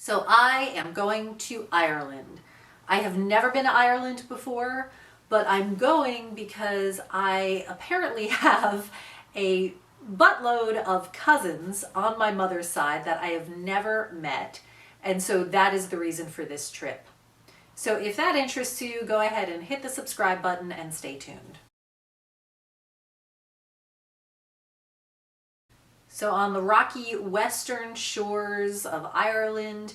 So I am going to Ireland. I have never been to Ireland before, but I'm going because I apparently have a buttload of cousins on my mother's side that I have never met. And so that is the reason for this trip. So if that interests you, go ahead and hit the subscribe button and stay tuned. So on the rocky western shores of Ireland,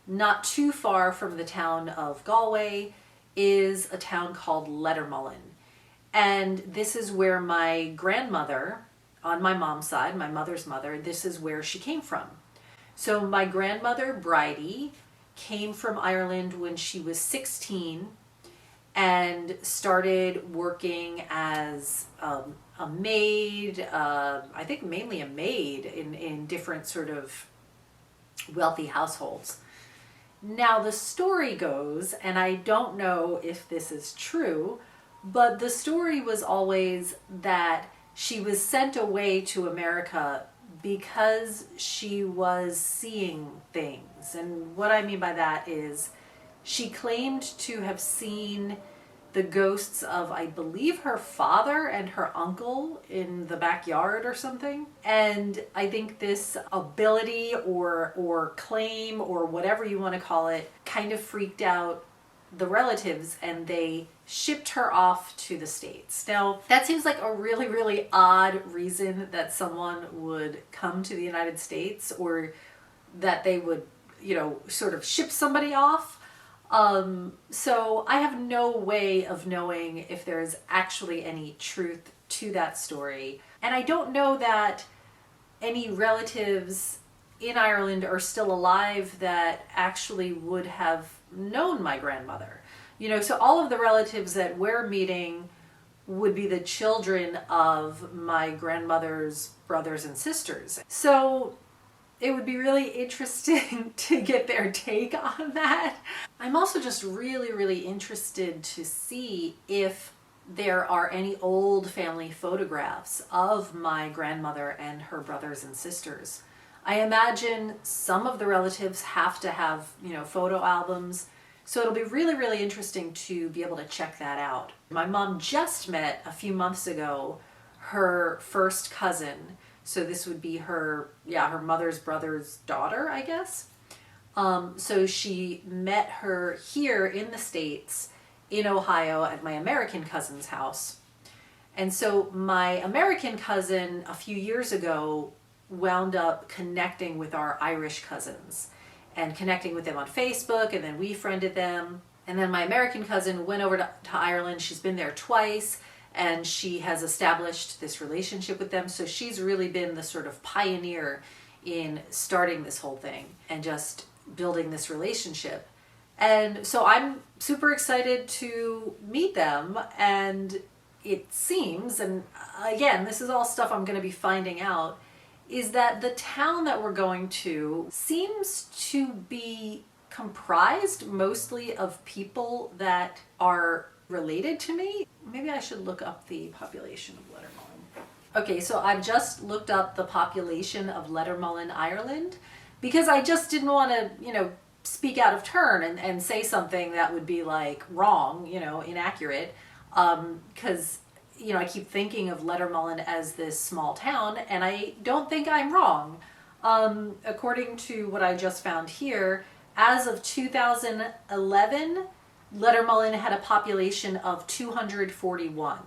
not too far from the town of Galway, is a town called Lettermullen. And this is where my grandmother, on my mom's side, my mother's mother, this is where she came from. So my grandmother, Bridie, came from Ireland when she was 16 and started working as a maid, I think mainly a maid in different sort of wealthy households. Now the story goes, and I don't know if this is true, but the story was always that she was sent away to America because she was seeing things. And what I mean by that is she claimed to have seen the ghosts of, I believe, her father and her uncle in the backyard or something. And I think this ability or claim or whatever you want to call it kind of freaked out the relatives, and they shipped her off to the States. Now, that seems like a really, really odd reason that someone would come to the United States, or that they would, sort of ship somebody off. So I have no way of knowing if there's actually any truth to that story. And I don't know that any relatives in Ireland are still alive that actually would have known my grandmother. So all of the relatives that we're meeting would be the children of my grandmother's brothers and sisters. So it would be really interesting to get their take on that. I'm also just really, really interested to see if there are any old family photographs of my grandmother and her brothers and sisters. I imagine some of the relatives have to have, photo albums. So it'll be really, really interesting to be able to check that out. My mom just met a few months ago her first cousin. So this would be her mother's brother's daughter, I guess. So she met her here in the States, in Ohio, at my American cousin's house. And so my American cousin a few years ago wound up connecting with our Irish cousins and connecting with them on Facebook, and then we friended them. And then my American cousin went over to Ireland. She's been there twice, and she has established this relationship with them. So she's really been the sort of pioneer in starting this whole thing and just building this relationship. And so I'm super excited to meet them. And it seems, and again, this is all stuff I'm going to be finding out, is that the town that we're going to seems to be comprised mostly of people that are related to me. Maybe I should look up the population of Lettermullen. Okay, so I've just looked up the population of Lettermullen, Ireland, because I just didn't want to, speak out of turn and say something that would be like wrong, inaccurate, because I keep thinking of Lettermullen as this small town, and I don't think I'm wrong. According to what I just found here, as of 2011, Lettermullen had a population of 241.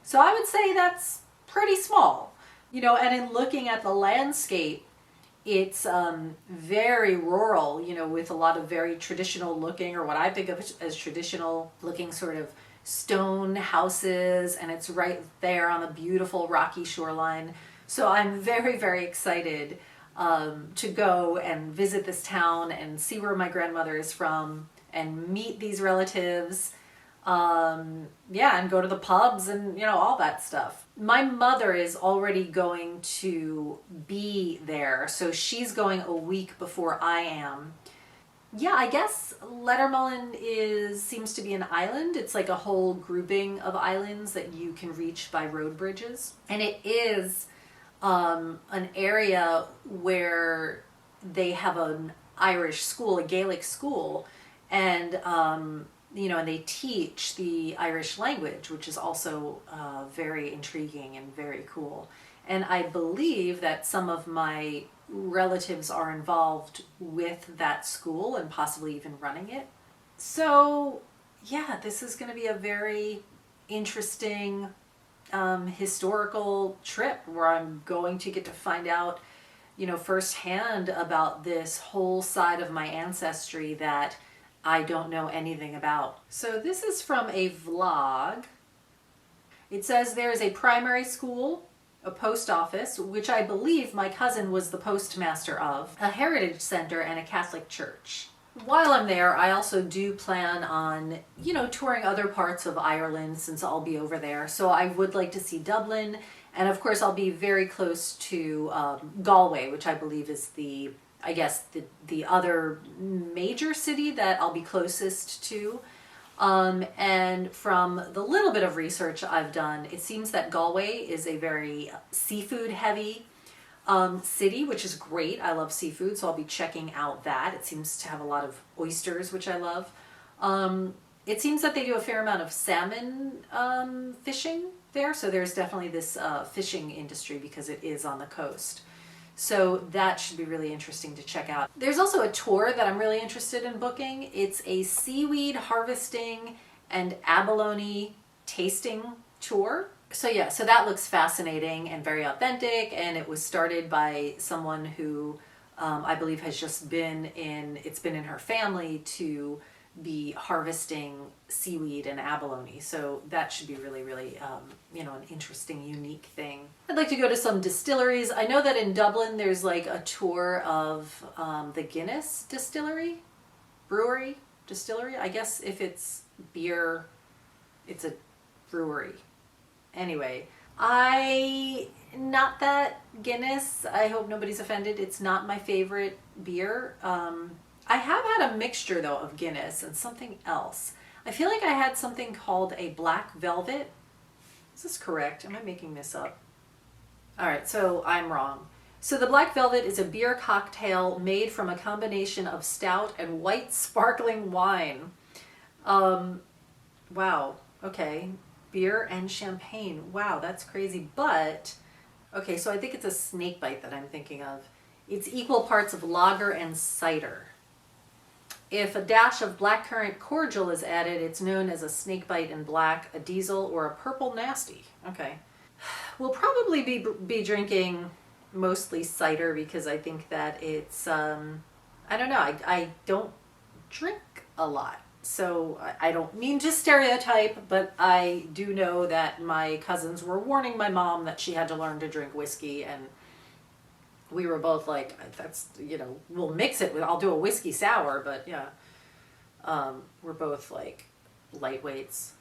So I would say that's pretty small. And in looking at the landscape, it's very rural, with a lot of very traditional looking, or what I think of as traditional looking sort of stone houses, and it's right there on a beautiful rocky shoreline. So I'm very, very excited to go and visit this town and see where my grandmother is from and meet these relatives. And go to the pubs and, all that stuff. My mother is already going to be there, so she's going a week before I am. Yeah, I guess Lettermullen seems to be an island. It's like a whole grouping of islands that you can reach by road bridges. And it is an area where they have an Irish school, a Gaelic school, and and they teach the Irish language, which is also very intriguing and very cool. And I believe that some of my relatives are involved with that school and possibly even running it. So, yeah, this is going to be a very interesting historical trip where I'm going to get to find out, firsthand about this whole side of my ancestry that I don't know anything about. So this is from a vlog. It says there is a primary school, a post office, which I believe my cousin was the postmaster of, a heritage center, and a Catholic church. While I'm there, I also do plan on, touring other parts of Ireland since I'll be over there. So I would like to see Dublin. And of course, I'll be very close to Galway, which I believe is the other major city that I'll be closest to. And from the little bit of research I've done, it seems that Galway is a very seafood heavy city, which is great. I love seafood, so I'll be checking out that. It seems to have a lot of oysters, which I love. It seems that they do a fair amount of salmon fishing there, so there's definitely this fishing industry because it is on the coast. So that should be really interesting to check out. There's also a tour that I'm really interested in booking. It's a seaweed harvesting and abalone tasting tour. So yeah, so that looks fascinating and very authentic, and it was started by someone who I believe has just it's been in her family to be harvesting seaweed and abalone. So that should be really, really, an interesting, unique thing. I'd like to go to some distilleries. I know that in Dublin there's like a tour of the Guinness distillery, distillery. I guess if it's beer, it's a brewery. Anyway, not that Guinness, I hope nobody's offended, it's not my favorite beer. I have had a mixture though of Guinness and something else. I feel like I had something called a Black Velvet. Is this correct? Am I making this up? All right, so I'm wrong. So the Black Velvet is a beer cocktail made from a combination of stout and white sparkling wine. Wow, okay. Beer and champagne. Wow, that's crazy. But, okay, so I think it's a snakebite that I'm thinking of. It's equal parts of lager and cider. If a dash of blackcurrant cordial is added, it's known as a snakebite in black, a diesel, or a purple nasty. Okay. We'll probably be drinking mostly cider because I think that it's, I don't know, I don't drink a lot. So I don't mean to stereotype, but I do know that my cousins were warning my mom that she had to learn to drink whiskey, and we were both like, that's, we'll mix it with, I'll do a whiskey sour, but yeah, we're both like lightweights.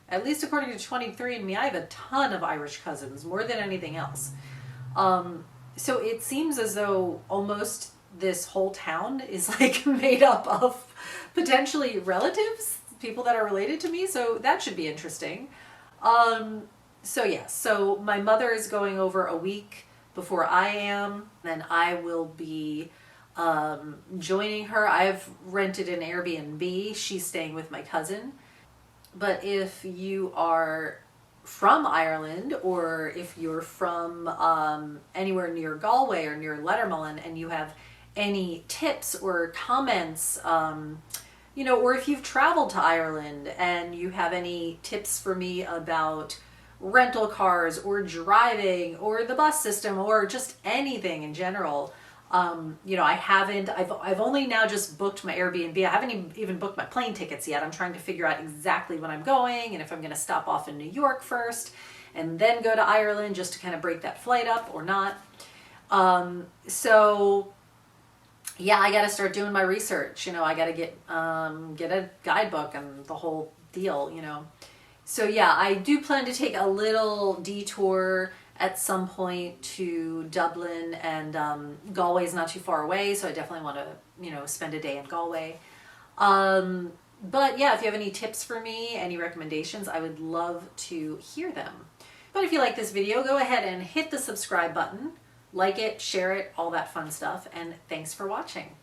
At least according to 23andMe, I have a ton of Irish cousins, more than anything else. So it seems as though almost this whole town is like made up of potentially relatives, people that are related to me, so that should be interesting. So yeah, so my mother is going over a week before I am, then I will be joining her. I've rented an Airbnb, she's staying with my cousin. But if you are from Ireland, or if you're from anywhere near Galway or near Lettermullen and you have any tips or comments, or if you've traveled to Ireland and you have any tips for me about rental cars or driving or the bus system or just anything in general, I've only now just booked my Airbnb. I haven't even booked my plane tickets yet. I'm trying to figure out exactly when I'm going and if I'm going to stop off in New York first and then go to Ireland just to kind of break that flight up or not. So yeah, I got to start doing my research. I got to get a guidebook and the whole deal, So yeah, I do plan to take a little detour at some point to Dublin, and Galway is not too far away, so I definitely want to, spend a day in Galway. But yeah, if you have any tips for me, any recommendations, I would love to hear them. But if you like this video, go ahead and hit the subscribe button, like it, share it, all that fun stuff, and thanks for watching.